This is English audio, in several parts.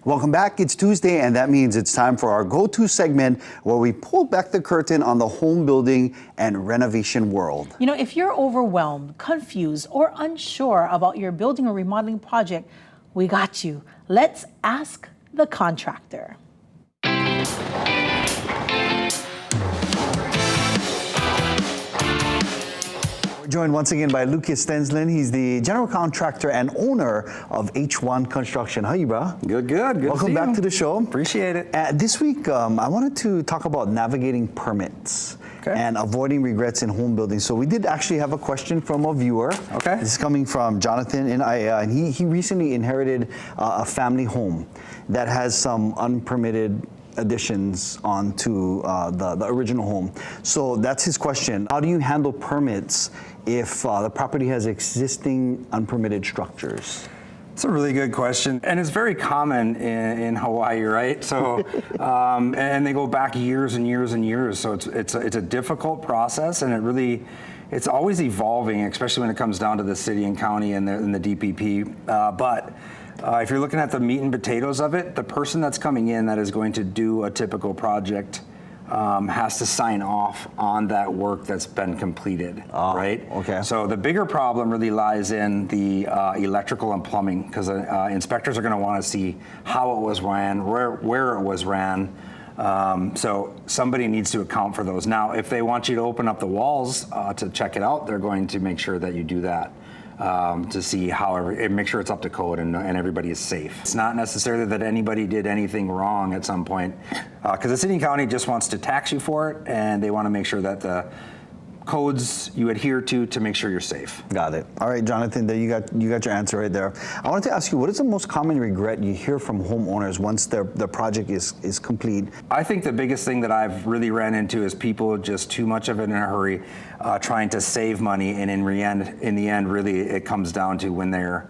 Welcome back. It's Tuesday, and that means it's time for our go-to segment where we pull back the curtain on the home building and renovation world. You know, if you're overwhelmed, confused, or unsure about your building or remodeling project, we got you. Let's ask the contractor. We're joined once again by Lucas Stenslin. He's the general contractor and owner of H1 Construction. How are you, bro? Good, good. Welcome back to the show. Appreciate it. This week, I wanted to talk about navigating permits and avoiding regrets in home building. So we did actually have a question from a viewer. Okay. This is coming from Jonathan in Aya, and he recently inherited a family home that has some unpermitted additions onto the original home. So that's his question. How do you handle permits if the property has existing unpermitted structures? It's a really good question, and it's very common in Hawaii, right? So, and they go back years and years and years. So it's a difficult process, and it's always evolving, especially when it comes down to the city and county and the DPP. But if you're looking at the meat and potatoes of it, the person that's coming in that is going to do a typical project has to sign off on that work that's been completed, right? Okay. So the bigger problem really lies in the electrical and plumbing, because inspectors are going to want to see how it was ran, where it was ran. So somebody needs to account for those. Now, if they want you to open up the walls to check it out, they're going to make sure that you do that. To see make sure it's up to code and everybody is safe. It's not necessarily that anybody did anything wrong at some point, because the city and county just wants to tax you for it, and they want to make sure that the codes you adhere to make sure you're safe. Got it. All right, Jonathan, there you got your answer right there. I wanted to ask you, what is the most common regret you hear from homeowners once their project is complete? I think the biggest thing that I've really ran into is people just too much of it in a hurry, trying to save money, and in the end, really it comes down to when they're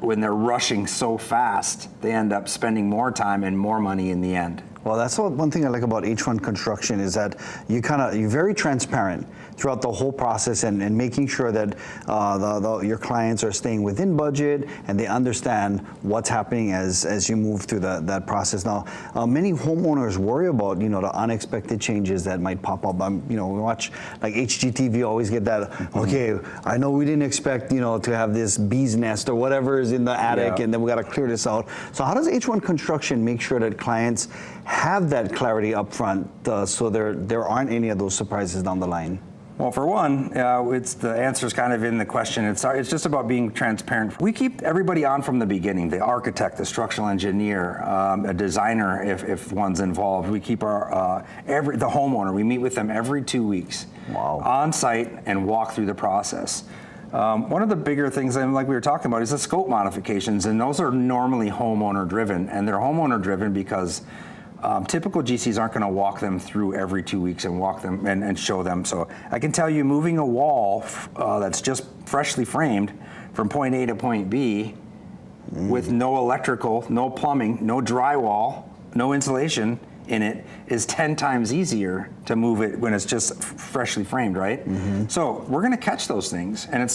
rushing so fast, they end up spending more time and more money in the end. Well, that's one thing I like about H1 Construction is that you're very transparent throughout the whole process and making sure that your clients are staying within budget and they understand what's happening as you move through that process. Now, many homeowners worry about the unexpected changes that might pop up. We watch like HGTV, always get that. Okay, I know we didn't expect to have this bee's nest or whatever is in the attic, and then we got to clear this out. So how does H1 Construction make sure that clients have that clarity up front so there aren't any of those surprises down the line? Well, for one, the answer is kind of in the question. It's just about being transparent. We keep everybody on from the beginning, the architect, the structural engineer, a designer if one's involved. We keep the homeowner, we meet with them every 2 weeks on site and walk through the process. One of the bigger things, like we were talking about, is the scope modifications, and those are normally homeowner driven, and they're homeowner driven because typical GCs aren't going to walk them through every 2 weeks and walk them and show them. So I can tell you, moving a wall that's just freshly framed from point A to point B with no electrical, no plumbing, no drywall, no insulation in it is 10 times easier to move it when it's just freshly framed, right? So we're going to catch those things, and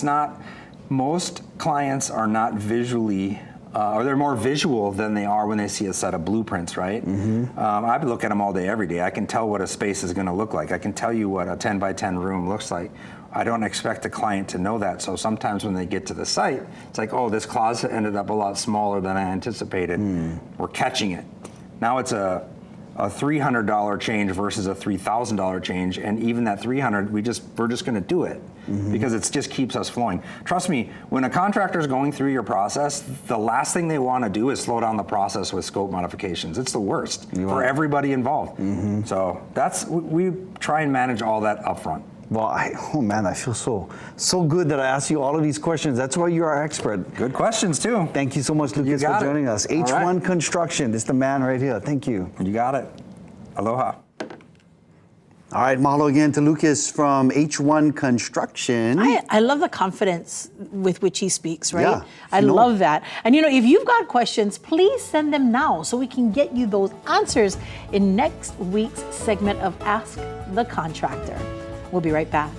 most clients are not visually or they're more visual than they are when they see a set of blueprints, right? I look at them all day, every day. I can tell what a space is going to look like. I can tell you what a 10 by 10 room looks like. I don't expect the client to know that. So sometimes when they get to the site, it's like, oh, this closet ended up a lot smaller than I anticipated. We're catching it. Now it's a $300 change versus a $3,000 change, and even that $300, we're just going to do it because it just keeps us flowing. Trust me, when a contractor is going through your process, the last thing they want to do is slow down the process with scope modifications. It's the worst for everybody involved. So we try and manage all that up front. Well, I feel so good that I asked you all of these questions. That's why you're our expert. Good questions too. Thank you so much, Lucas, for joining us. H1 Construction, this is the man right here. Thank you. You got it. Aloha. All right, mahalo again to Lucas from H1 Construction. I love the confidence with which he speaks, right? Yeah, I love that. And if you've got questions, please send them now so we can get you those answers in next week's segment of Ask the Contractor. We'll be right back.